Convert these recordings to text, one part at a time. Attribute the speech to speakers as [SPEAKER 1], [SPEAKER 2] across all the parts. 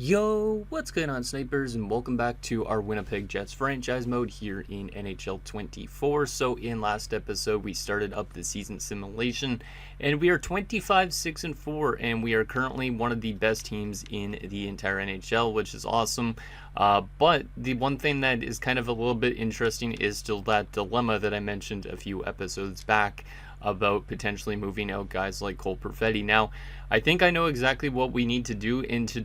[SPEAKER 1] Yo, what's going on, snipers, and welcome back to our Winnipeg Jets franchise mode here in NHL 24. So in last episode, we started up the season simulation, and we are 25-6-4, and we are currently one of the best teams in the entire NHL, which is awesome. But the one thing that is kind of a little bit interesting is still that dilemma that I mentioned a few episodes back about potentially moving out guys like Cole Perfetti. Now, I think I know exactly what we need to do to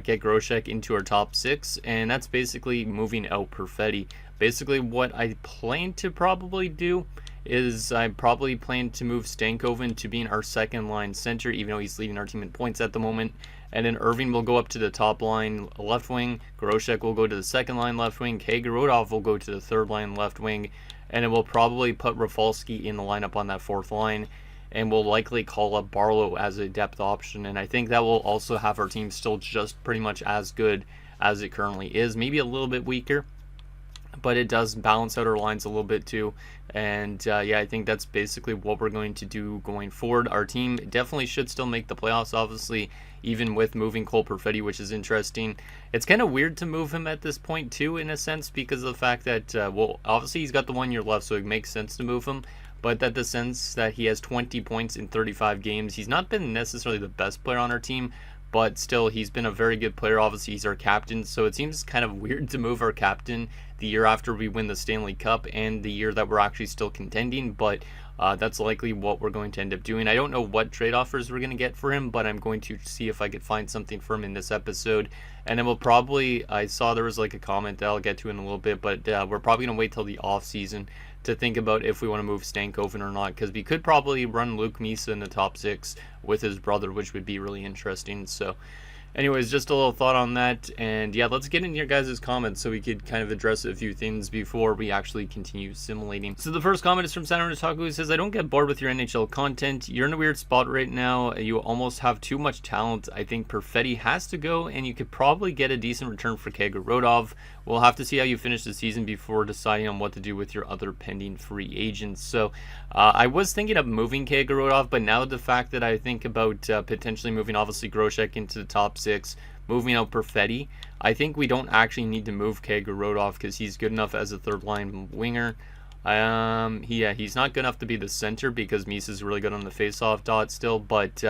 [SPEAKER 1] get Groshek into our top six, and that's basically moving out Perfetti. Basically, what I plan to probably do is I probably plan to move Stankoven to being our second line center, even though he's leading our team in points at the moment. And then Irving will go up to the top line left wing. Groshek will go to the second line left wing. Kagerodov will go to the third line left wing. And it will probably put Rafalski in the lineup on that fourth line. And we'll likely call up Barlow as a depth option. And I think that will also have our team still just pretty much as good as it currently is. Maybe a little bit weaker, but it does balance out our lines a little bit too. And yeah, I think that's basically what we're going to do going forward. Our team definitely should still make the playoffs, obviously, even with moving Cole Perfetti, which is interesting. It's kind of weird to move him at this point too, in a sense, because of the fact that, well, obviously he's got the 1 year left, so it makes sense to move him. But that the sense that he has 20 points in 35 games, he's not been necessarily the best player on our team, but still, he's been a very good player. Obviously, he's our captain, so it seems kind of weird to move our captain the year after we win the Stanley Cup and the year that we're actually still contending, but that's likely what we're going to end up doing. I don't know what trade offers we're going to get for him, but I'm going to see if I could find something for him in this episode. And then we'll probably, I saw there was like a comment that I'll get to in a little bit, but we're probably going to wait till the off season to think about if we want to move Stankoven or not, because we could probably run Luke Misa in the top six with his brother, which would be really interesting. So anyways, just a little thought on that, and yeah, let's get into your guys' comments so we could kind of address a few things before we actually continue simulating. So the first comment is from Saturn Otaku, who says, I don't get bored with your NHL content. You're in a weird spot right now. You almost have too much talent. I think Perfetti has to go, and you could probably get a decent return for Kagerodov. We'll have to see how you finish the season before deciding on what to do with your other pending free agents. So I was thinking of moving Kagerodov, but now the fact that I think about potentially moving, obviously, Groshek into the top six, moving out Perfetti, I think we don't actually need to move Kagerodov because he's good enough as a third line winger. He's not good enough to be the center because Misa's really good on the face-off dot still, but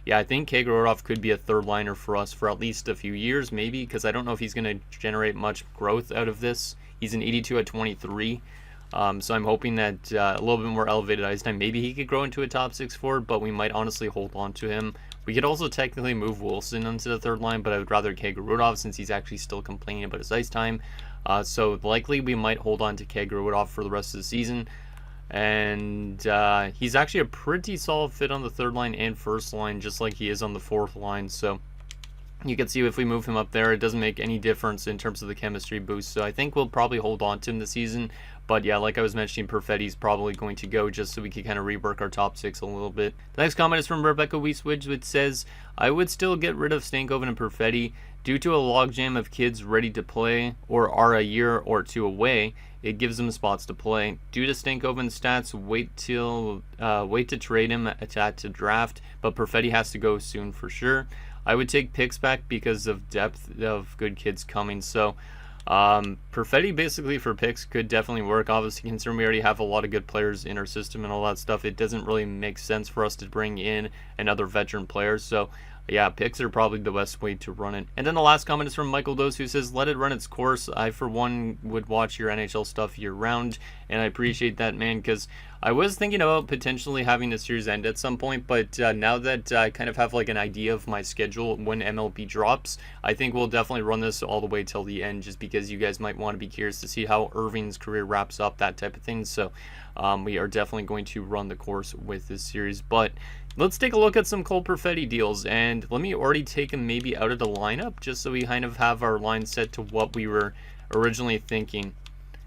[SPEAKER 1] yeah, I think Kagerodov could be a third liner for us for at least a few years, maybe, because I don't know if he's going to generate much growth out of this. He's an 82 at 23, so I'm hoping that a little bit more elevated ice time, maybe he could grow into a top six forward, but we might honestly hold on to him. We could also technically move Wilson onto the third line, but I would rather Kagerodov since he's actually still complaining about his ice time. So likely we might hold on to Kagerodov for the rest of the season. And he's actually a pretty solid fit on the third line and first line, just like he is on the fourth line. So you can see if we move him up there, it doesn't make any difference in terms of the chemistry boost. So I think we'll probably hold on to him this season. But yeah, like I was mentioning, Perfetti's probably going to go just so we can kind of rework our top six a little bit. The next comment is from Rebecca Weiswidge, which says, I would still get rid of Stankoven and Perfetti. Due to a logjam of kids ready to play or are a year or two away, it gives them spots to play. Due to Stankoven's stats, wait to trade him to draft, but Perfetti has to go soon for sure. I would take picks back because of depth of good kids coming. So Perfetti basically for picks could definitely work. Obviously, considering we already have a lot of good players in our system and all that stuff, it doesn't really make sense for us to bring in another veteran player. So yeah, picks are probably the best way to run it. And then the last comment is from Michael Dose, who says, let it run its course. I, for one, would watch your NHL stuff year-round, and I appreciate that, man, because I was thinking about potentially having the series end at some point, but now that I kind of have like an idea of my schedule when MLB drops, I think we'll definitely run this all the way till the end, just because you guys might want to be curious to see how Irving's career wraps up, that type of thing. So we are definitely going to run the course with this series. But let's take a look at some Cole Perfetti deals, and let me already take him maybe out of the lineup, just so we kind of have our line set to what we were originally thinking,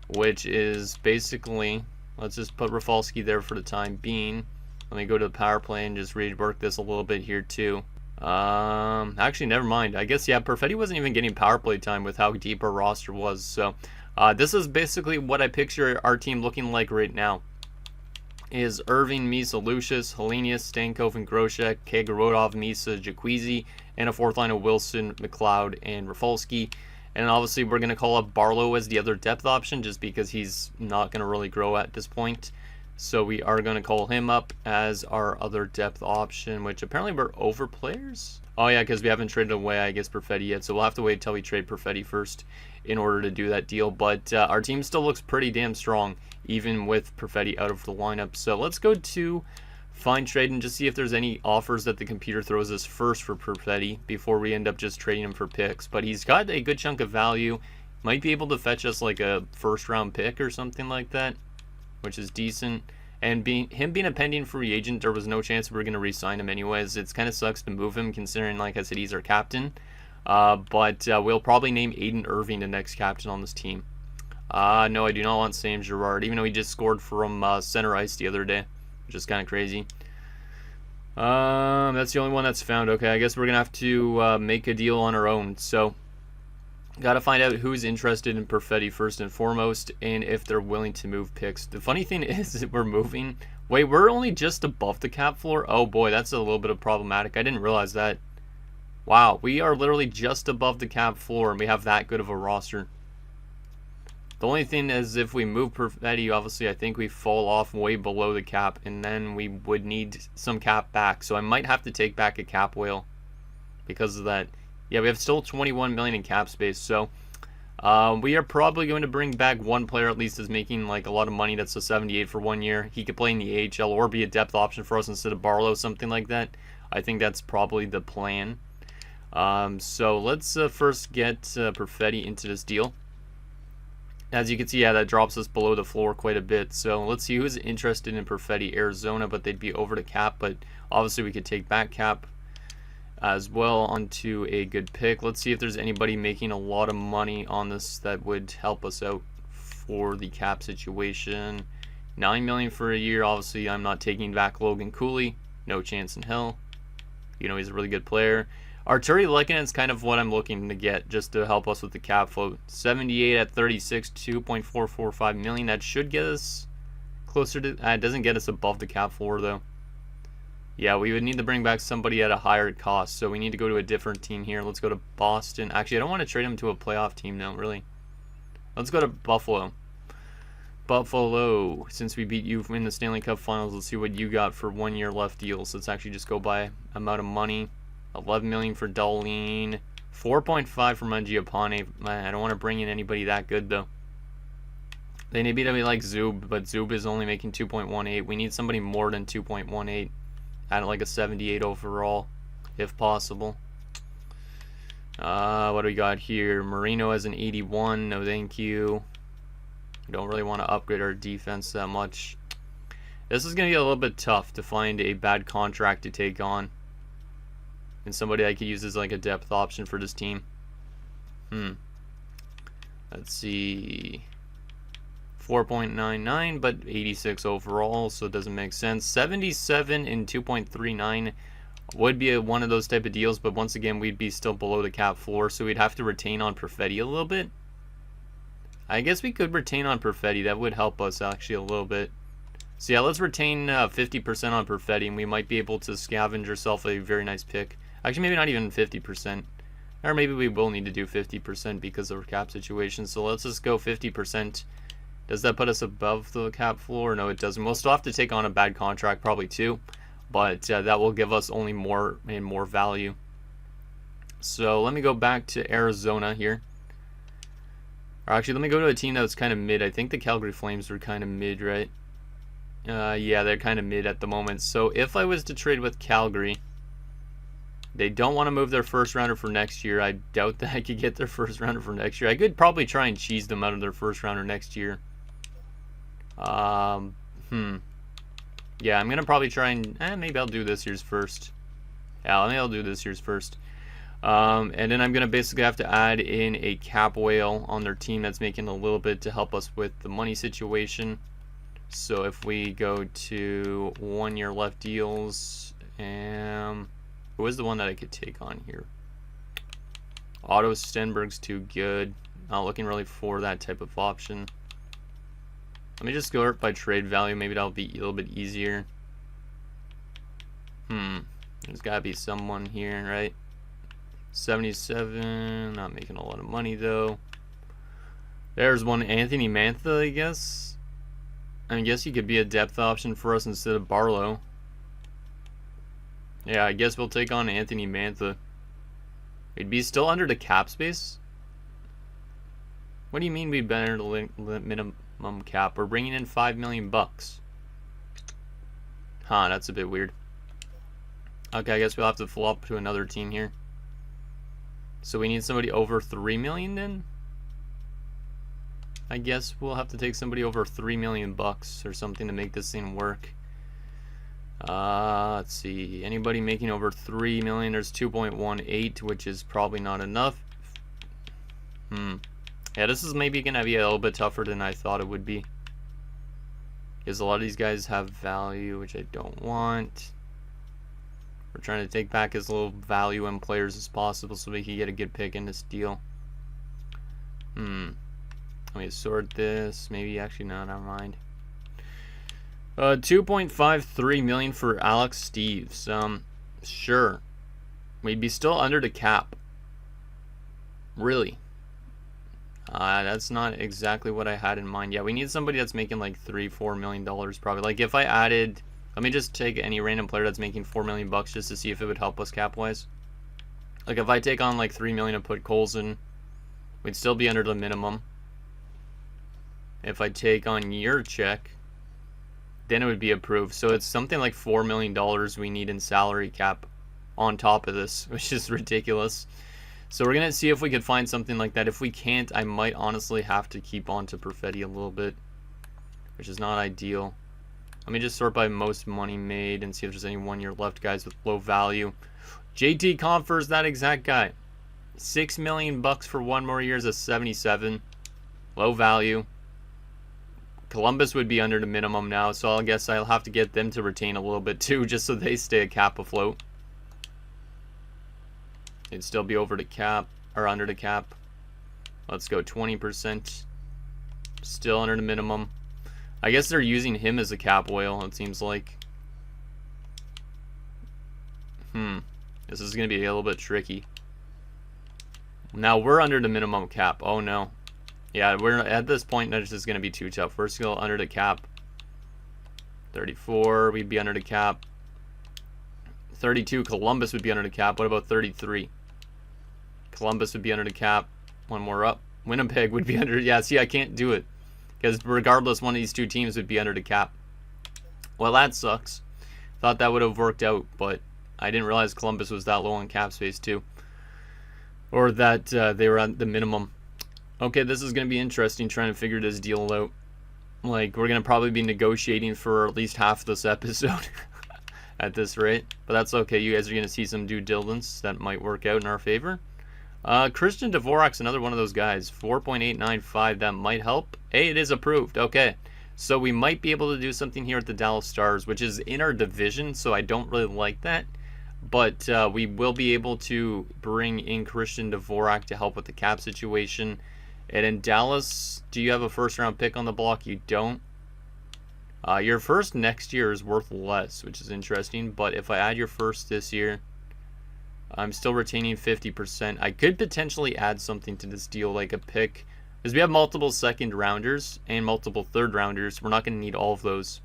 [SPEAKER 1] which is basically, let's just put Rafalski there for the time being. Let me go to the power play and just rework this a little bit here too. Actually, never mind. I guess, yeah, Perfetti wasn't even getting power play time with how deep our roster was. So this is basically what I picture our team looking like right now. is Irving, Misa, Lucius, Helenius, Stankov, and Groshek, Kagorodov, Misa, Jaquizi, and a fourth line of Wilson, McLeod, and Rafalski. And obviously we're going to call up Barlow as the other depth option just because he's not going to really grow at this point. So we are going to call him up as our other depth option, which apparently we're over players. Oh yeah, because we haven't traded away, I guess, Perfetti yet. So we'll have to wait until we trade Perfetti first in order to do that deal. But our team still looks pretty damn strong, even with Perfetti out of the lineup. So let's go to find trade and just see if there's any offers that the computer throws us first for Perfetti before we end up just trading him for picks. But he's got a good chunk of value. Might be able to fetch us like a first round pick or something like that, which is decent. And him being a pending free agent, there was no chance we were going to re-sign him anyways. It kind of sucks to move him considering, like I said, he's our captain. But we'll probably name Aiden Irving the next captain on this team. No, I do not want Sam Girard, even though he just scored from center ice the other day, which is kind of crazy. That's the only one that's found. Okay, I guess we're going to have to make a deal on our own. So got to find out who's interested in Perfetti first and foremost, and if they're willing to move picks. The funny thing is that we're moving. Wait, we're only just above the cap floor? Oh boy, that's a little bit of problematic. I didn't realize that. Wow, we are literally just above the cap floor, and we have that good of a roster. The only thing is if we move Perfetti, obviously I think we fall off way below the cap, and then we would need some cap back. So I might have to take back a cap whale because of that. Yeah, we have still 21 million in cap space, so we are probably going to bring back one player at least that's making like a lot of money. That's a 78 for 1 year. He could play in the AHL or be a depth option for us instead of Barlow, something like that. I think that's probably the plan. So let's first get Perfetti into this deal. As you can see, yeah, that drops us below the floor quite a bit. So let's see who's interested in Perfetti. Arizona, but they'd be over the cap, but obviously we could take back cap as well onto a good pick. Let's see if there's anybody making a lot of money on this that would help us out for the cap situation. 9 million for a year. Obviously I'm not taking back Logan Cooley, no chance in hell. You know, he's a really good player. Arturi Lehkonen is kind of what I'm looking to get just to help us with the cap float. 78 at 36, 2.445 million. That should get us closer to, it doesn't get us above the cap floor though. Yeah, we would need to bring back somebody at a higher cost, so we need to go to a different team here. Let's go to Boston. Actually, I don't want to trade him to a playoff team now, really. Let's go to Buffalo. Buffalo, since we beat you in the Stanley Cup Finals, let's see what you got for 1 year left deals. Let's actually just go by amount of money. 11 million for Darlene. 4.5 for Mangiapane. Man, I don't want to bring in anybody that good, though. They need to be like Zub, but Zub is only making 2.18. We need somebody more than 2.18. At like a 78 overall, if possible. What do we got here? Marino has an 81. No, thank you. We don't really want to upgrade our defense that much. This is going to get a little bit tough to find a bad contract to take on. And somebody I could use as like a depth option for this team. Let's see. 4.99, but 86 overall, so it doesn't make sense. 77 and 2.39 would be one of those type of deals, but once again, we'd be still below the cap floor, so we'd have to retain on Perfetti a little bit. I guess we could retain on Perfetti. That would help us actually a little bit. So yeah, let's retain 50% on Perfetti, and we might be able to scavenge ourselves a very nice pick. Actually, maybe not even 50%. Or maybe we will need to do 50% because of our cap situation, so let's just go 50%. Does that put us above the cap floor? No, it doesn't. We'll still have to take on a bad contract, probably too, but that will give us only more and more value. So let me go back to Arizona here. Or actually, let me go to a team that was kind of mid. I think the Calgary Flames were kind of mid, right? Yeah, they're kind of mid at the moment. So if I was to trade with Calgary, they don't want to move their first rounder for next year. I doubt that I could get their first rounder for next year. I could probably try and cheese them out of their first rounder next year. Yeah, I'm gonna probably try and maybe I'll do this year's first. Yeah, maybe I'll do this year's first. And then I'm gonna basically have to add in a cap whale on their team that's making a little bit to help us with the money situation. So if we go to 1 year left deals, who is the one that I could take on here? Otto Stenberg's too good. Not looking really for that type of option. Let me just go by trade value. Maybe that'll be a little bit easier. There's gotta be someone here, right? 77. Not making a lot of money though. There's one, Anthony Mantha, I guess. I guess he could be a depth option for us instead of Barlow. Yeah, I guess we'll take on Anthony Mantha. We'd be still under the cap space? What do you mean we'd be under the minimum cap? We're bringing in $5 million bucks. Huh, that's a bit weird. Okay, I guess we'll have to flop to another team here. So we need somebody over 3 million then? I guess we'll have to take somebody over 3 million bucks or something to make this thing work. Let's see. Anybody making over 3 million? There's 2.18, which is probably not enough. Yeah, this is maybe gonna be a little bit tougher than I thought it would be. Because a lot of these guys have value, which I don't want. We're trying to take back as little value in players as possible so we can get a good pick in this deal. Let me sort this. Maybe actually no, never mind. 2.53 million for Alex Steves. Sure. We'd be still under the cap. Really? That's not exactly what I had in mind. Yeah, we need somebody that's making like $3-4 million probably. Like if I added, let me just take any random player that's making 4 million bucks just to see if it would help us cap wise. Like if I take on like 3 million and put Colson, we'd still be under the minimum. If I take on your check, then it would be approved. So it's something like $4 million we need in salary cap on top of this, which is ridiculous. So we're going to see if we could find something like that. If we can't, I might honestly have to keep on to Perfetti a little bit, which is not ideal. Let me just sort by most money made and see if there's any 1 year left guys with low value. JT Confer's that exact guy. 6 million bucks for 1 more year is a 77. Low value. Columbus would be under the minimum now, so I guess I'll have to get them to retain a little bit too, just so they stay a cap afloat. It'd still be over the cap, or under the cap. Let's go 20%. Still under the minimum. I guess they're using him as a cap whale, it seems like. This is going to be a little bit tricky. Now we're under the minimum cap. Oh no. Yeah, we're at this point, this is going to be too tough. We're still under the cap. 34, we'd be under the cap. 32, Columbus would be under the cap. What about 33? Columbus would be under the cap. One more up. Winnipeg would be under. Yeah, see, I can't do it. Because regardless, one of these two teams would be under the cap. Well, that sucks. Thought that would have worked out, but I didn't realize Columbus was that low on cap space, too. Or that they were at the minimum. Okay, this is going to be interesting trying to figure this deal out. Like, we're going to probably be negotiating for at least half this episode at this rate. But that's okay. You guys are going to see some due diligence that might work out in our favor. Christian Dvorak's another one of those guys. 4.895. That might help. Hey, it is approved. Okay. So we might be able to do something here at the Dallas Stars, which is in our division, so I don't really like that. But we will be able to bring in Christian Dvorak to help with the cap situation. And in Dallas, do you have a first-round pick on the block? You don't. Your first next year is worth less, which is interesting. But if I add your first this year, I'm still retaining 50%. I could potentially add something to this deal, like a pick. Because we have multiple second-rounders and multiple third-rounders. We're not going to need all of those.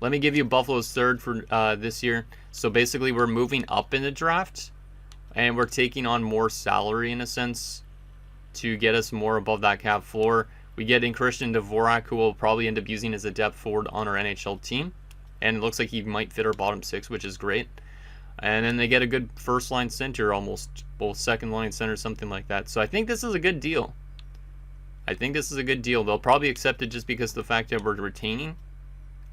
[SPEAKER 1] Let me give you Buffalo's third for this year. So basically, we're moving up in the draft. And we're taking on more salary, in a sense, to get us more above that cap floor. We get in Christian Dvorak, who will probably end up using as a depth forward on our NHL team. And it looks like he might fit our bottom six, which is great. And then they get a good first-line center almost. Both second-line center, something like that. So I think this is a good deal. They'll probably accept it just because of the fact that we're retaining.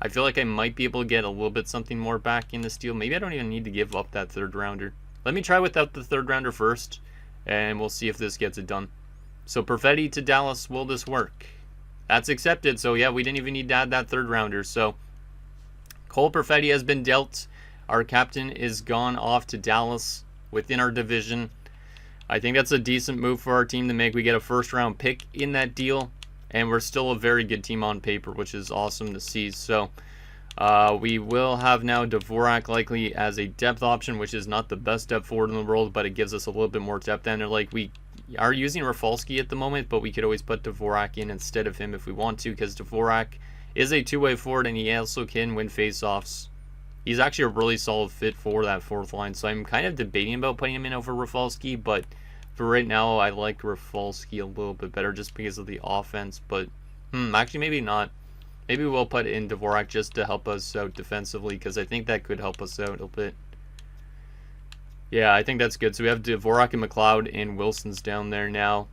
[SPEAKER 1] I feel like I might be able to get a little bit something more back in this deal. Maybe I don't even need to give up that third-rounder. Let me try without the third-rounder first. And we'll see if this gets it done. So Perfetti to Dallas, will this work? That's accepted. So yeah, we didn't even need to add that third rounder. So Cole Perfetti has been dealt. Our captain is gone off to Dallas within our division. I think that's a decent move for our team to make. We get a first round pick in that deal. and we're still a very good team on paper, which is awesome to see. So we will have now Dvorak likely as a depth option, which is not the best depth forward in the world, but it gives us a little bit more depth. And like we are using Rafalski at the moment, but we could always put Dvorak in instead of him if we want to, because Dvorak is a two-way forward and he also can win face-offs. He's actually a really solid fit for that fourth line, so I'm kind of debating about putting him in over Rafalski, but for right now, I like Rafalski a little bit better just because of the offense, but actually maybe not. Maybe we'll put in Dvorak just to help us out defensively, because I think that could help us out a bit. Yeah, I think that's good. So we have Dvorak and McLeod, and Wilson's down there now.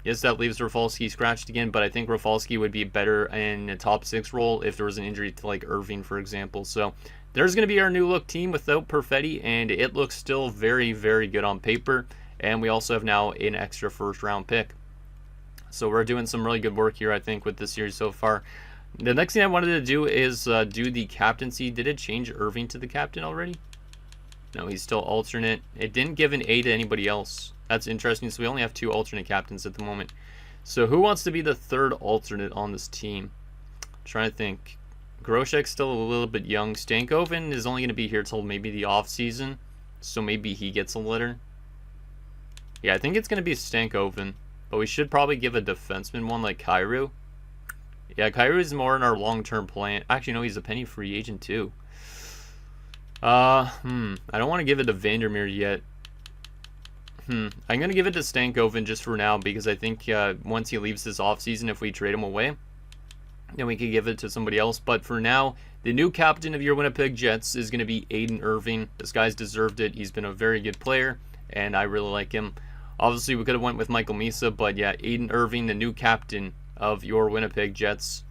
[SPEAKER 1] Yes, that leaves Rafalski scratched again, but I think Rafalski would be better in a top 6 role if there was an injury to like Irving, for example. So there's going to be our new look team without Perfetti, and it looks still very, very good on paper. And we also have now an extra first-round pick. So we're doing some really good work here, I think, with this series so far. The next thing I wanted to do is do the captaincy. Did it change Irving to the captain already? No, he's still alternate. It didn't give an A to anybody else. That's interesting. So we only have 2 alternate captains at the moment. So who wants to be the 3rd alternate on this team? I'm trying to think. Groshek's still a little bit young. Stankoven is only going to be here till maybe the off season. So maybe he gets a letter. Yeah, I think it's going to be Stankoven. But we should probably give a defenseman one like Kyrou. Yeah, Kyrou is more in our long-term plan. Actually, no, he's a penny free agent too. I don't want to give it to Vandermeer yet. I'm going to give it to Stankoven just for now, because I think once he leaves this offseason, if we trade him away, then we could give it to somebody else. But for now, the new captain of your Winnipeg Jets is going to be Aiden Irving. This guy's deserved it. He's been a very good player, and I really like him. Obviously, we could have went with Michael Misa, but yeah, Aiden Irving, the new captain of your Winnipeg Jets.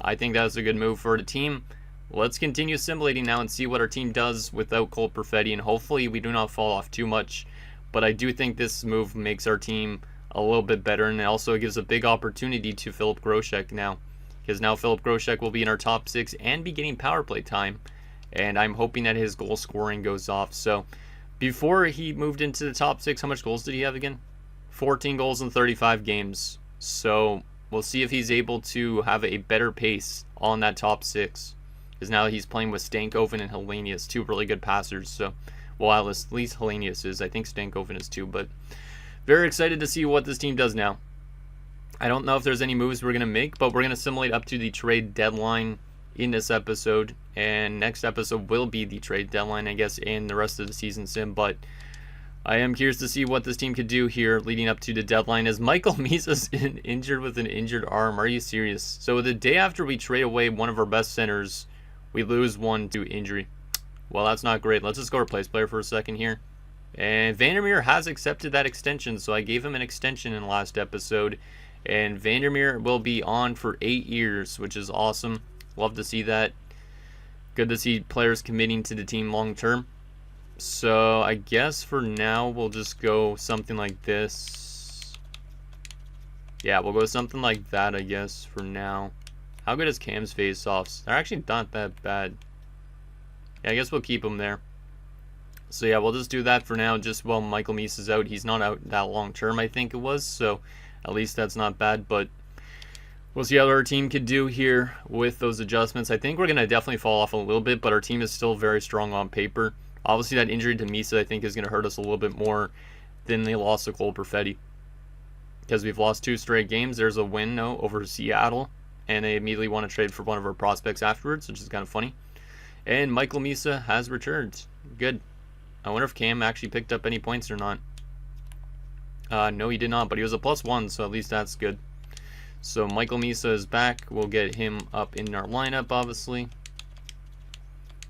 [SPEAKER 1] I think that was a good move for the team. Let's continue simulating now and see what our team does without Cole Perfetti, and hopefully we do not fall off too much. But I do think this move makes our team a little bit better, and it also gives a big opportunity to Philip Groshek now, because now Philip Groshek will be in our top 6 and be getting power play time, and I'm hoping that his goal scoring goes off. So before he moved into the top 6, how much goals did he have again? 14 goals in 35 games. So we'll see if he's able to have a better pace on that top 6. Because now he's playing with Stankoven and Hellenius, 2 really good passers. So, well, at least Hellenius is. I think Stankoven is too. But very excited to see what this team does now. I don't know if there's any moves we're going to make, but we're going to simulate up to the trade deadline in this episode. And next episode will be the trade deadline, I guess, and the rest of the season sim. But I am curious to see what this team could do here leading up to the deadline, as Michael Misa's injured with an injured arm. Are you serious? So the day after we trade away one of our best centers, we lose one to injury. Well, that's not great. Let's just go replace player for a second here. And Vandermeer has accepted that extension, so I gave him an extension in the last episode. And Vandermeer will be on for 8 years, which is awesome. Love to see that. Good to see players committing to the team long term. So I guess for now we'll just go something like this. Yeah, we'll go something like that, I guess, for now. How good is Cam's face-offs? They're actually not that bad. Yeah, I guess we'll keep them there. So yeah, we'll just do that for now, just while Michael Meese is out. He's not out that long term, I think it was, so at least that's not bad, but we'll see how our team could do here with those adjustments. I think we're going to definitely fall off a little bit, but our team is still very strong on paper. Obviously, that injury to Misa, I think, is going to hurt us a little bit more than the loss of Cole Perfetti, because we've lost 2 straight games. There's a win, though, over Seattle, and they immediately want to trade for one of our prospects afterwards, which is kind of funny. And Michael Misa has returned. Good. I wonder if Cam actually picked up any points or not. No, he did not, but he was a +1, so at least that's good. So Michael Misa is back. We'll get him up in our lineup, obviously.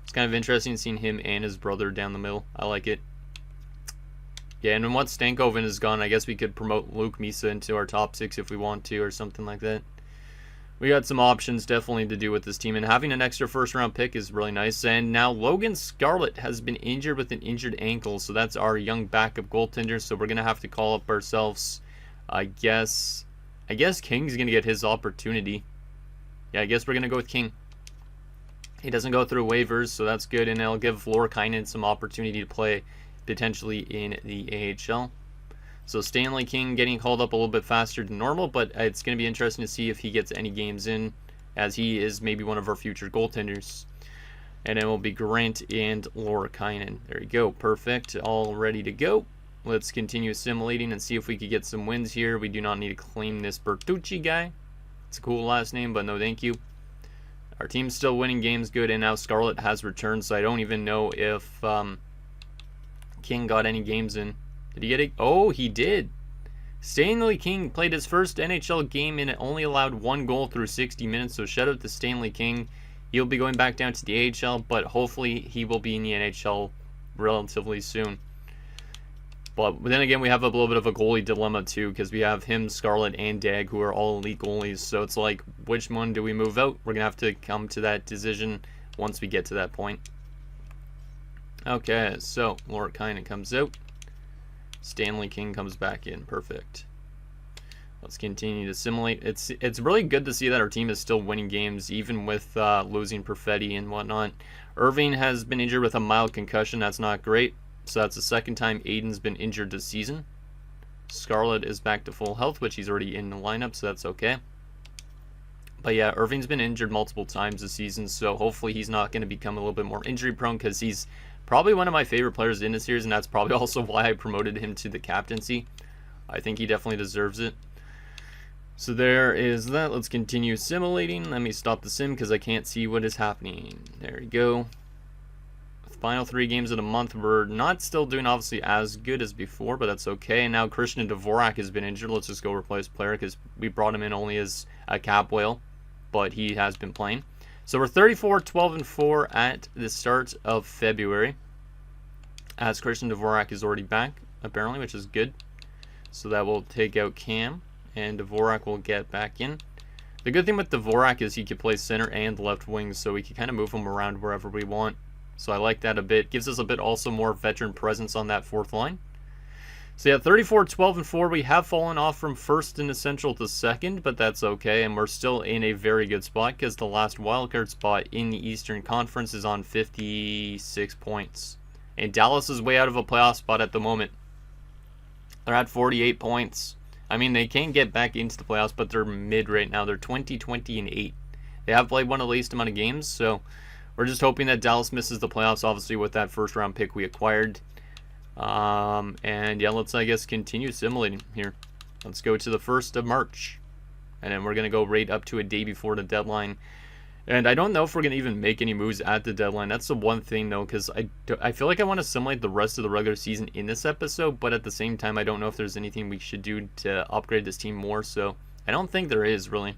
[SPEAKER 1] It's kind of interesting seeing him and his brother down the middle. I like it. Yeah, and once Stankoven is gone, I guess we could promote Luke Misa into our top 6 if we want to, or something like that. We got some options definitely to do with this team, and having an extra first-round pick is really nice. And now Logan Scarlett has been injured with an injured ankle, so that's our young backup goaltender. So we're gonna have to call up ourselves. I guess King's gonna get his opportunity. Yeah, I guess we're gonna go with King. He doesn't go through waivers, so that's good, and it'll give Lorkainen some opportunity to play potentially in the AHL. So Stanley King getting called up a little bit faster than normal, but it's going to be interesting to see if he gets any games in, as he is maybe one of our future goaltenders. And it will be Grant and Lorkainen. There you go. Perfect. All ready to go. Let's continue assimilating and see if we could get some wins here. We do not need to claim this Bertucci guy. It's a cool last name, but no thank you. Our team's still winning games good, and now Scarlett has returned, so I don't even know if King got any games in. Did he get it? Oh, he did. Stanley King played his first NHL game and it only allowed 1 goal through 60 minutes, so shout out to Stanley King. He'll be going back down to the AHL, but hopefully he will be in the NHL relatively soon. But then again, we have a little bit of a goalie dilemma too, because we have him, Scarlett, and Dag, who are all elite goalies. So it's like, which one do we move out? We're going to have to come to that decision once we get to that point. Okay, so Lorkainen comes out. Stanley King comes back in. Perfect. Let's continue to assimilate. It's really good to see that our team is still winning games, even with losing Perfetti and whatnot. Irving has been injured with a mild concussion. That's not great. So that's the second time Aiden's been injured this season. Scarlett is back to full health, which he's already in the lineup, so that's okay. But yeah, Irving's been injured multiple times this season, so hopefully he's not going to become a little bit more injury prone, because he's probably one of my favorite players in the series, and that's probably also why I promoted him to the captaincy. I think he definitely deserves it. So there is that. Let's continue assimilating. Let me stop the sim because I can't see what is happening. There you go. Final 3 games of the month. We're not still doing obviously as good as before, but that's okay. And now Christian Dvorak has been injured. Let's just go replace player because we brought him in only as a cap whale, but he has been playing. So we're 34-12-4 at the start of February, as Christian Dvorak is already back apparently, which is good. So that will take out Cam, and Dvorak will get back in. The good thing with Dvorak is he can play center and left wing, so we can kind of move him around wherever we want. So I like that a bit. Gives us a bit also more veteran presence on that fourth line. So yeah, 34-12-4. We have fallen off from first in the Central to second, but that's okay. And we're still in a very good spot because the last wildcard spot in the Eastern Conference is on 56 points. And Dallas is way out of a playoff spot at the moment. They're at 48 points. I mean, they can get back into the playoffs, but they're mid right now. They're 20-20-8. They have played one of the least amount of games, so we're just hoping that Dallas misses the playoffs, obviously, with that first-round pick we acquired. And yeah, let's, I guess, continue simulating here. Let's go to the 1st of March. And then we're going to go right up to a day before the deadline. And I don't know if we're going to even make any moves at the deadline. That's the one thing, though, because I feel like I want to simulate the rest of the regular season in this episode. But at the same time, I don't know if there's anything we should do to upgrade this team more. So I don't think there is, really.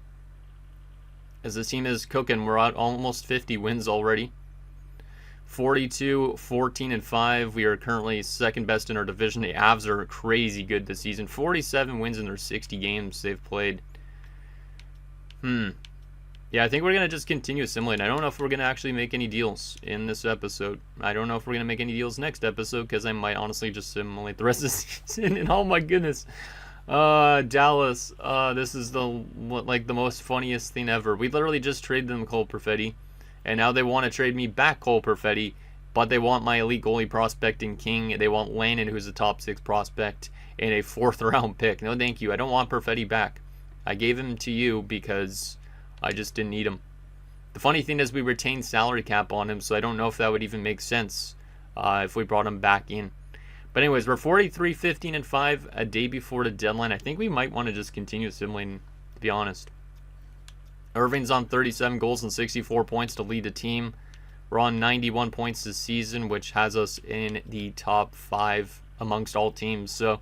[SPEAKER 1] As this team is cooking, we're at almost 50 wins already. 42-14-5. We are currently second best in our division. The Avs are crazy good this season. 47 wins in their 60 games they've played. Yeah, I think we're going to just continue assimilating. I don't know if we're going to actually make any deals in this episode. I don't know if we're going to make any deals next episode because I might honestly just simulate the rest of the season. And oh my goodness. Dallas, this is the most funniest thing ever. We literally just traded them Cole Perfetti, and now they want to trade me back Cole Perfetti, but they want my elite goalie prospect in King. They want Lannon, who's a top 6 prospect, and a 4th round pick. No, thank you. I don't want Perfetti back. I gave him to you because I just didn't need him. The funny thing is we retained salary cap on him, so I don't know if that would even make sense if we brought him back in. But anyways, we're 43-15-5 a day before the deadline. I think we might want to just continue assimilating, to be honest. Irving's on 37 goals and 64 points to lead the team. We're on 91 points this season, which has us in the top 5 amongst all teams. So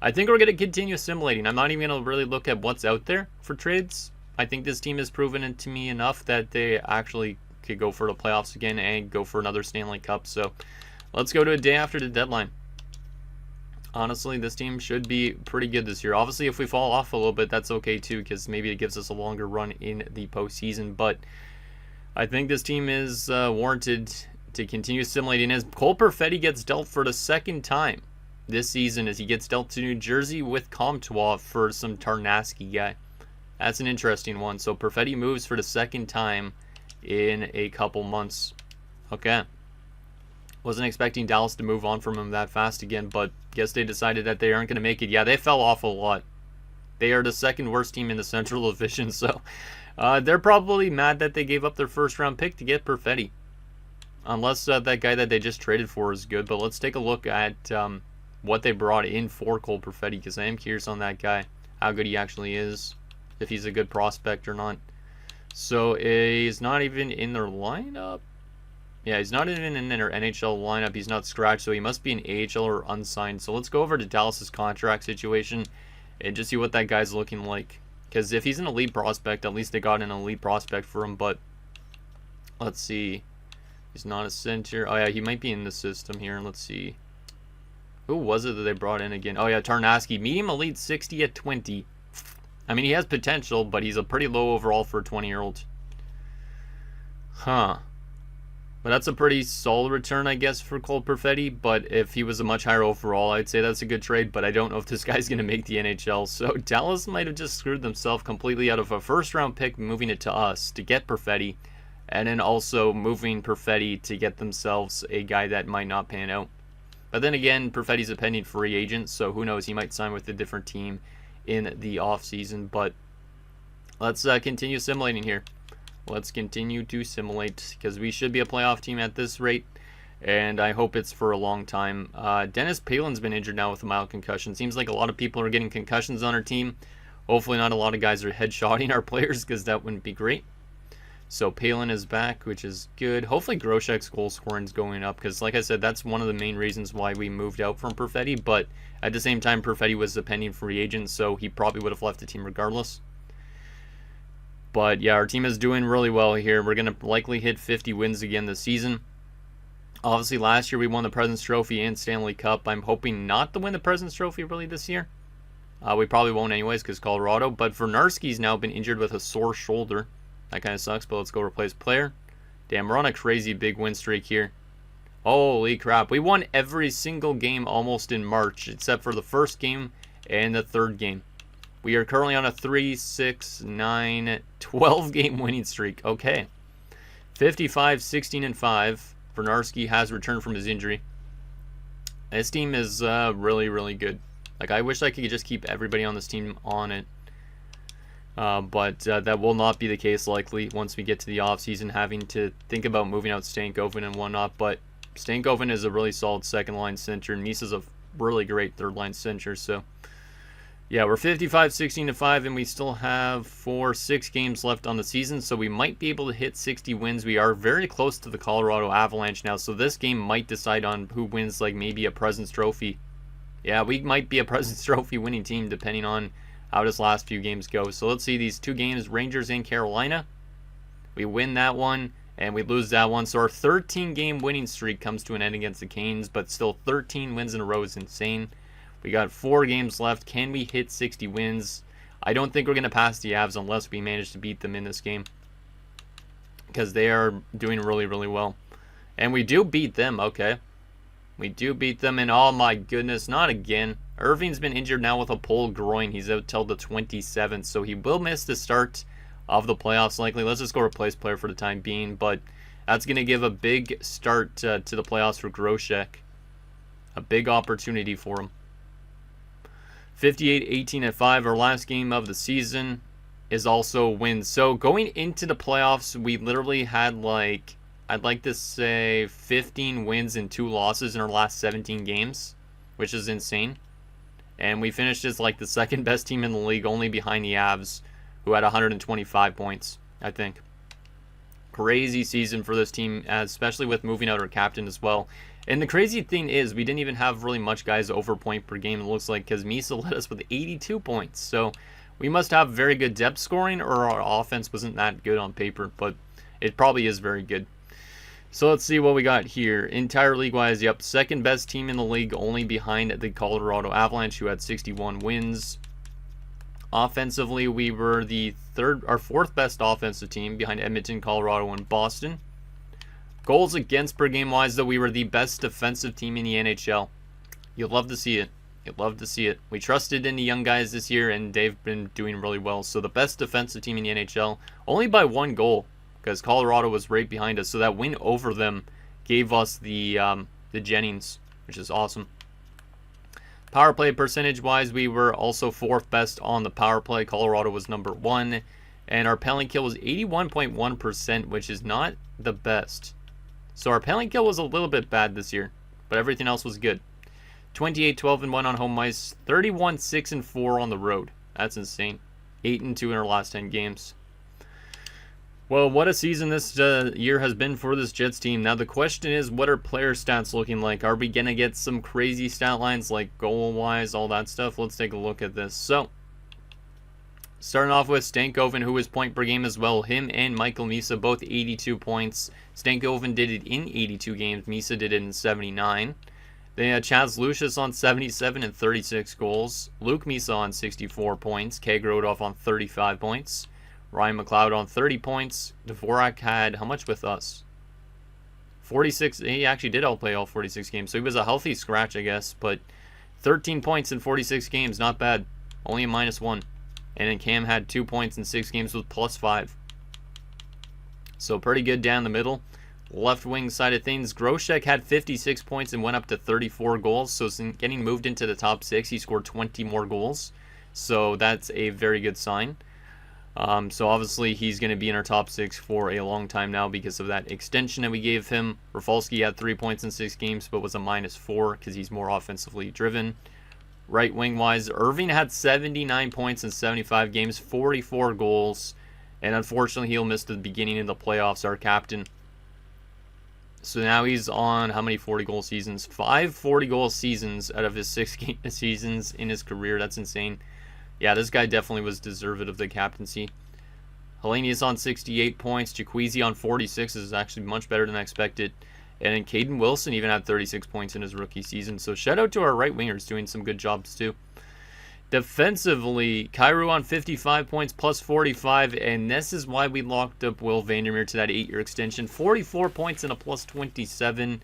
[SPEAKER 1] I think we're going to continue assimilating. I'm not even going to really look at what's out there for trades. I think this team has proven it to me enough that they actually could go for the playoffs again and go for another Stanley Cup. So let's go to a day after the deadline. Honestly, this team should be pretty good this year. Obviously, if we fall off a little bit, that's okay too, because maybe it gives us a longer run in the postseason. But I think this team is warranted to continue assimilating. As Cole Perfetti gets dealt for the 2nd time this season, as he gets dealt to New Jersey with Comtois for some Tarnasky guy. That's an interesting one. So Perfetti moves for the 2nd time in a couple months. Okay. Wasn't expecting Dallas to move on from him that fast again, but guess they decided that they aren't going to make it. Yeah, they fell off a lot. They are the second worst team in the Central Division, so they're probably mad that they gave up their first round pick to get Perfetti. Unless that guy that they just traded for is good. But let's take a look at what they brought in for Cole Perfetti, because I am curious on that guy, how good he actually is, if he's a good prospect or not. So he's not even in their lineup. Yeah, he's not even in their NHL lineup. He's not scratched, so he must be an AHL or unsigned. So let's go over to Dallas's contract situation and just see what that guy's looking like. Because if he's an elite prospect, at least they got an elite prospect for him. But let's see. He's not a center. Oh, yeah, he might be in the system here. Let's see. Who was it that they brought in again? Oh, yeah, Tarnowski. Medium elite, 60 at 20. I mean, he has potential, but he's a pretty low overall for a 20-year-old. Huh. But that's a pretty solid return, I guess, for Cole Perfetti. But if he was a much higher overall, I'd say that's a good trade. But I don't know if this guy's going to make the NHL. So Dallas might have just screwed themselves completely out of a first-round pick, moving it to us to get Perfetti. And then also moving Perfetti to get themselves a guy that might not pan out. But then again, Perfetti's a pending free agent. So who knows, he might sign with a different team in the offseason. But let's continue simulating here. Let's continue to simulate, because we should be a playoff team at this rate, and I hope it's for a long time. Dennis Palin's been injured now with a mild concussion. Seems like a lot of people are getting concussions on our team. Hopefully not a lot of guys are headshotting our players, because that wouldn't be great. So Palin is back, which is good. Hopefully Groshek's goal scoring is going up, because like I said, that's one of the main reasons why we moved out from Perfetti, but at the same time, Perfetti was a pending free agent, so he probably would have left the team regardless. But yeah, our team is doing really well here. We're going to likely hit 50 wins again this season. Obviously, last year we won the President's Trophy and Stanley Cup. I'm hoping not to win the President's Trophy really this year. We probably won't anyways because Colorado. But Vernarski's now been injured with a sore shoulder. That kind of sucks, but let's go replace player. Damn, we're on a crazy big win streak here. Holy crap. We won every single game almost in March, except for the first game and the third game. We are currently on a 3, 6, 9, 12 game winning streak. Okay. 55, 16, and 5. Vernarski has returned from his injury. This team is really, really good. Like, I wish I could just keep everybody on this team on it. But that will not be the case likely once we get to the offseason, having to think about moving out Stankoven and whatnot. But Stankoven is a really solid second-line center, and Misa's a really great third-line center, so... Yeah, we're 55, 16, and 5, and we still have 6 games left on the season, so we might be able to hit 60 wins. We are very close to the Colorado Avalanche now, so this game might decide on who wins, like, maybe a President's Trophy. Yeah, we might be a President's Trophy winning team, depending on how this last few games go. So let's see these 2 games, Rangers and Carolina. We win that one, and we lose that one. So our 13-game winning streak comes to an end against the Canes, but still 13 wins in a row is insane. We got 4 games left. Can we hit 60 wins? I don't think we're going to pass the Avs unless we manage to beat them in this game, because they are doing really, really well. And we do beat them, okay. We do beat them, and oh my goodness, not again. Irving's been injured now with a pulled groin. He's out till the 27th, so he will miss the start of the playoffs likely. Let's just go replace player for the time being, but that's going to give a big start to the playoffs for Groshek. A big opportunity for him. 58, 18, and 5. Our last game of the season is also a win. So going into the playoffs, we literally had, like, I'd like to say 15 wins and 2 losses in our last 17 games, which is insane. And we finished as, like, the second best team in the league, only behind the Avs, who had 125 points, I think. Crazy season for this team, especially with moving out our captain as well. And the crazy thing is, we didn't even have really much guys over point per game, it looks like, because Misa led us with 82 points. So we must have very good depth scoring, or our offense wasn't that good on paper, but it probably is very good. So let's see what we got here. Entire league-wise, yep, second best team in the league, only behind the Colorado Avalanche, who had 61 wins. Offensively, we were the 4th best offensive team, behind Edmonton, Colorado, and Boston. Goals against per game wise, though, we were the best defensive team in the NHL. You'll love to see it. You'll love to see it. We trusted in the young guys this year, and they've been doing really well. So the best defensive team in the NHL, only by 1 goal, because Colorado was right behind us. So that win over them gave us the Jennings, which is awesome. Power play percentage-wise, we were also 4th best on the power play. Colorado was number 1. And our penalty kill was 81.1%, which is not the best. So our penalty kill was a little bit bad this year, but everything else was good. 28-12-1 on home ice, 31-6-4 on the road. That's insane. 8-2 in our last 10 games. Well, what a season this year has been for this Jets team. Now the question is, what are player stats looking like? Are we going to get some crazy stat lines like goal-wise, all that stuff? Let's take a look at this. So, starting off with Stankoven, who was point per game as well. Him and Michael Misa, both 82 points. Stankoven did it in 82 games. Misa did it in 79. They had Chaz Lucius on 77 and 36 goals. Luke Misa on 64 points. Keg Rodolph on 35 points. Ryan McLeod on 30 points. Dvorak had how much with us? 46. He actually did outplay all 46 games, so he was a healthy scratch, I guess. But 13 points in 46 games, not bad. Only a -1. And then Cam had 2 points in 6 games with +5. So pretty good down the middle. Left wing side of things, Groshek had 56 points and went up to 34 goals. So getting moved into the top 6, he scored 20 more goals. So that's a very good sign. So obviously he's going to be in our top 6 for a long time now because of that extension that we gave him. Rafalski had 3 points in 6 games but was a -4 because he's more offensively driven. Right wing wise, Irving had 79 points in 75 games, 44 goals, and unfortunately he'll miss the beginning of the playoffs, our captain. So now he's on how many 40-goal seasons? 5 40-goal seasons out of his 6 seasons in his career. That's insane. Yeah, this guy definitely was deserved of the captaincy. Hellenius on 68 points. Jaquezie on 46 is actually much better than I expected. And then Caden Wilson even had 36 points in his rookie season. So shout out to our right wingers doing some good jobs too. Defensively, Kyrou on 55 points plus 45. And this is why we locked up Will Vandermeer to that 8-year extension. 44 points and a plus 27.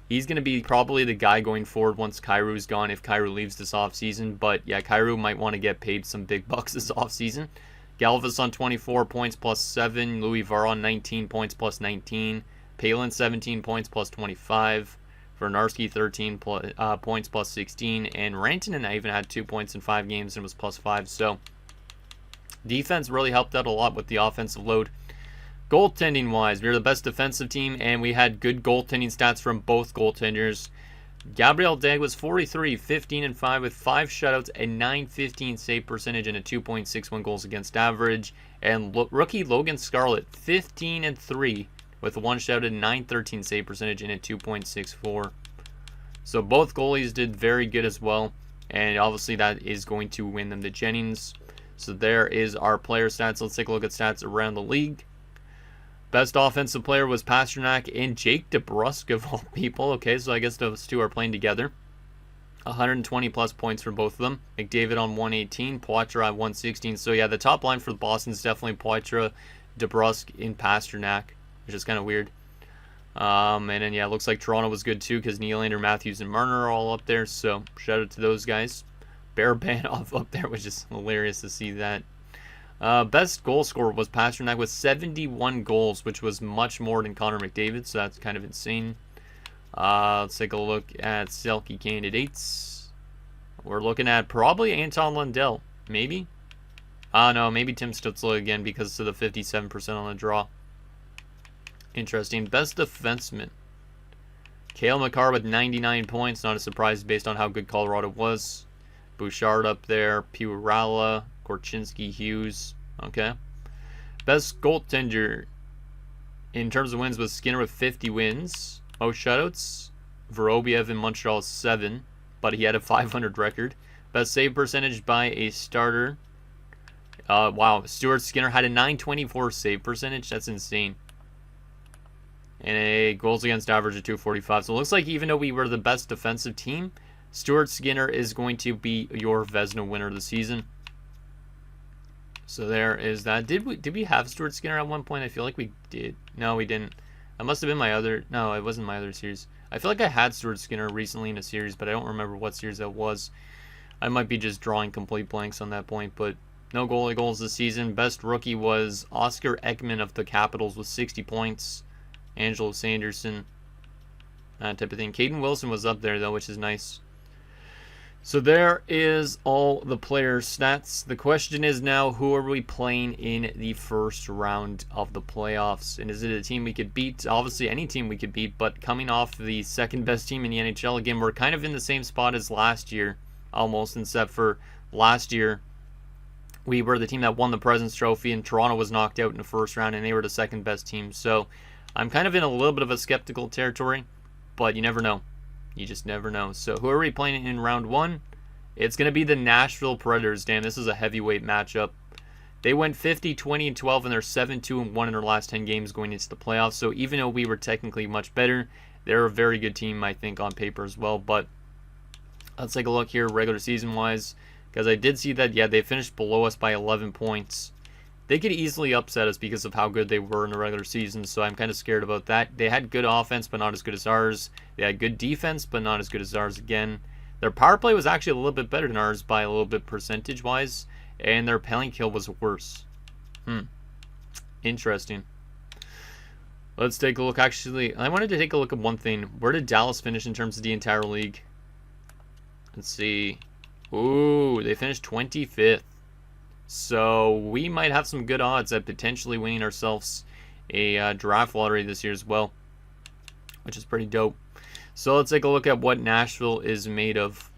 [SPEAKER 1] He's going to be probably the guy going forward once Kyrou's gone, if Kyrou leaves this offseason. But yeah, Kyrou might want to get paid some big bucks this offseason. Galvis on 24 points plus 7. Louis Var on 19 points plus 19. Palin 17 points plus 25. Vernarski 13 points plus 16. And Rantanen even had 2 points in 5 games and was plus 5. So defense really helped out a lot with the offensive load. Goaltending wise, we were the best defensive team, and we had good goaltending stats from both goaltenders. Gabriel Dag was 43, 15 and 5 with 5 shutouts, a .915 save percentage, and a 2.61 goals against average. And rookie Logan Scarlett, 15 and 3 with 1 shutout, and .913 save percentage, and a 2.64. So both goalies did very good as well, and obviously that is going to win them the Jennings. So there is our player stats. Let's take a look at stats around the league. Best offensive player was Pasternak and Jake DeBrusk of all people. Okay, so I guess those two are playing together. 120 plus points for both of them. McDavid on 118, Poitras at 116. So yeah, the top line for the Boston is definitely Poitras, DeBrusk, and Pasternak, which is kind of weird. And then yeah, it looks like Toronto was good too because Nylander, Matthews, and Marner are all up there. So shout out to those guys. Barabanov up there, which is hilarious to see that. Best goal scorer was Pasternak with 71 goals, which was much more than Connor McDavid, so that's kind of insane. Let's take a look at Selke candidates. We're looking at probably Anton Lundell, maybe? No, maybe Tim Stützle again because of the 57% on the draw. Interesting. Best defenseman. Cale Makar with 99 points, not a surprise based on how good Colorado was. Bouchard up there, Piurala, Korchinski, Hughes. Okay. Best goaltender in terms of wins was Skinner with 50 wins. Most shutouts, Vorobiev in Montreal 7, but he had a 500 record. Best save percentage by a starter. Wow, Stuart Skinner had a 924 save percentage. That's insane. And a goals against average of 245. So it looks like even though we were the best defensive team, Stuart Skinner is going to be your Vezina winner of the season. So there is that. Did we have Stuart Skinner at one point? I feel like we did. No, we didn't. That must have been my other... No, it wasn't my other series. I feel like I had Stuart Skinner recently in a series, but I don't remember what series that was. I might be just drawing complete blanks on that point, but no goalie goals this season. Best rookie was Oscar Ekman of the Capitals with 60 points. Angelo Sanderson. type of thing. Caden Wilson was up there, though, which is nice. So there is all the player stats. The question is now, who are we playing in the first round of the playoffs? And is it a team we could beat? Obviously, any team we could beat, but coming off the second best team in the NHL, again, we're kind of in the same spot as last year, almost, except for last year, we were the team that won the President's Trophy, and Toronto was knocked out in the first round, and they were the second best team. So I'm kind of in a little bit of a skeptical territory, but you never know. You just never know. So who are we playing in round one? It's going to be the Nashville Predators. Damn, this is a heavyweight matchup. They went 50, 20, and 12, and they're 7-2-1 in their last 10 games going into the playoffs. So even though we were technically much better, they're a very good team, I think, on paper as well. But let's take a look here regular season-wise, because I did see that, yeah, they finished below us by 11 points. They could easily upset us because of how good they were in the regular season, so I'm kind of scared about that. They had good offense, but not as good as ours. They had good defense, but not as good as ours again. Their power play was actually a little bit better than ours by a little bit percentage-wise, and their penalty kill was worse. Interesting. Let's take a look. Actually, I wanted to take a look at one thing. Where did Dallas finish in terms of the entire league? Let's see. Ooh, they finished 25th. So we might have some good odds at potentially winning ourselves a draft lottery this year as well, which is pretty dope. So let's take a look at what Nashville is made of.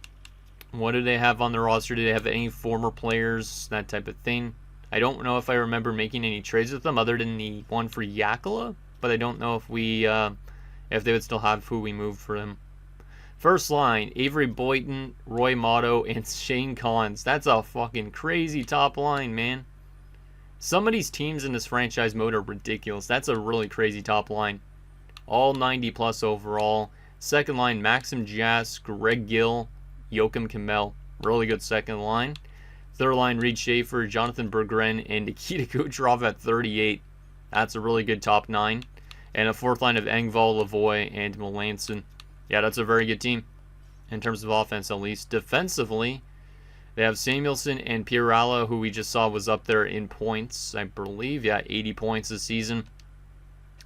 [SPEAKER 1] What do they have on their roster? Do they have any former players? That type of thing. I don't know if I remember making any trades with them other than the one for Yakula, but I don't know if if they would still have who we moved for them. First line, Avery Boynton, Roy Motto, and Shane Collins. That's a fucking crazy top line, man. Some of these teams in this franchise mode are ridiculous. That's a really crazy top line. All 90 plus overall. Second line, Maxim Jas, Greg Gill, Joachim Kimmel. Really good second line. Third line, Reed Schaefer, Jonathan Berggren, and Nikita Kucherov at 38. That's a really good top 9. And a fourth line of Engvall, Lavoie, and Melanson. Yeah, that's a very good team in terms of offense, at least. Defensively, they have Samuelson and Pirala, who we just saw was up there in points, I believe. Yeah, 80 points this season.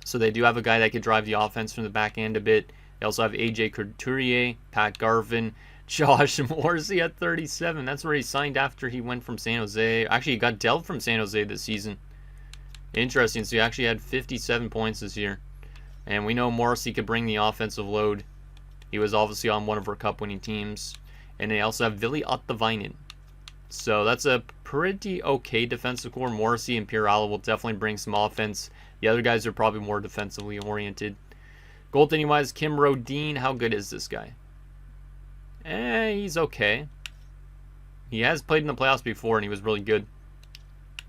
[SPEAKER 1] So they do have a guy that could drive the offense from the back end a bit. They also have AJ Couturier, Pat Garvin, Josh Morrissey at 37. That's where he signed after he went from San Jose. Actually, he got dealt from San Jose this season. Interesting. So he actually had 57 points this year. And we know Morrissey could bring the offensive load. He was obviously on one of our cup-winning teams. And they also have Ville Ottavainen. So that's a pretty okay defensive core. Morrissey and Pirala will definitely bring some offense. The other guys are probably more defensively oriented. Goaltending-wise, Kim Rodin. How good is this guy? He's okay. He has played in the playoffs before, and he was really good.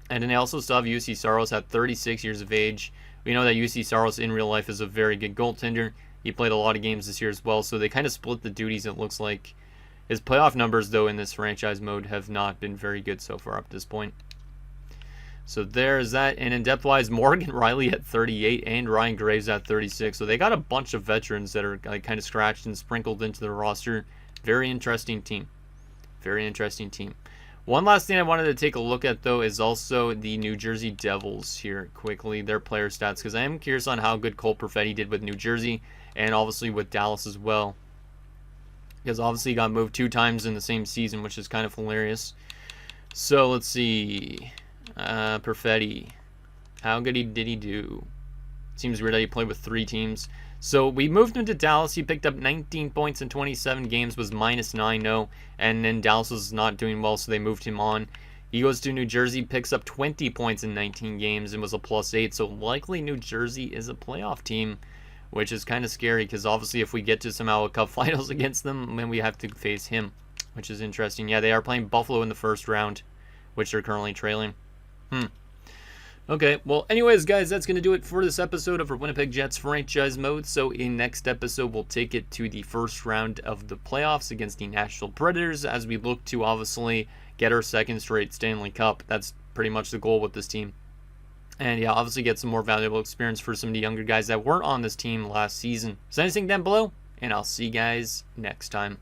[SPEAKER 1] And then they also still have UC Saros at 36 years of age. We know that UC Saros in real life is a very good goaltender. He played a lot of games this year as well, so they kind of split the duties, it looks like. His playoff numbers, though, in this franchise mode have not been very good so far up to this point. So there's that. And in depth-wise, Morgan Riley at 38 and Ryan Graves at 36. So they got a bunch of veterans that are kind of scratched and sprinkled into the roster. Very interesting team. Very interesting team. One last thing I wanted to take a look at, though, is also the New Jersey Devils here quickly, their player stats, because I am curious on how good Cole Perfetti did with New Jersey and obviously with Dallas as well. Because obviously he got moved 2 times in the same season, which is kind of hilarious. So let's see. Perfetti. How good did he do? Seems weird that he played with 3 teams. So we moved him to Dallas. He picked up 19 points in 27 games, was -9, no. And then Dallas was not doing well, so they moved him on. He goes to New Jersey, picks up 20 points in 19 games, and was a +8. So likely New Jersey is a playoff team, which is kind of scary because obviously if we get to somehow a cup finals against them, then we have to face him, which is interesting. Yeah, they are playing Buffalo in the first round, which they're currently trailing. Okay, well, anyways, guys, that's going to do it for this episode of our Winnipeg Jets franchise mode. So in next episode, we'll take it to the first round of the playoffs against the Nashville Predators as we look to obviously get our second straight Stanley Cup. That's pretty much the goal with this team. And yeah, obviously get some more valuable experience for some of the younger guys that weren't on this team last season. So anything down below, and I'll see you guys next time.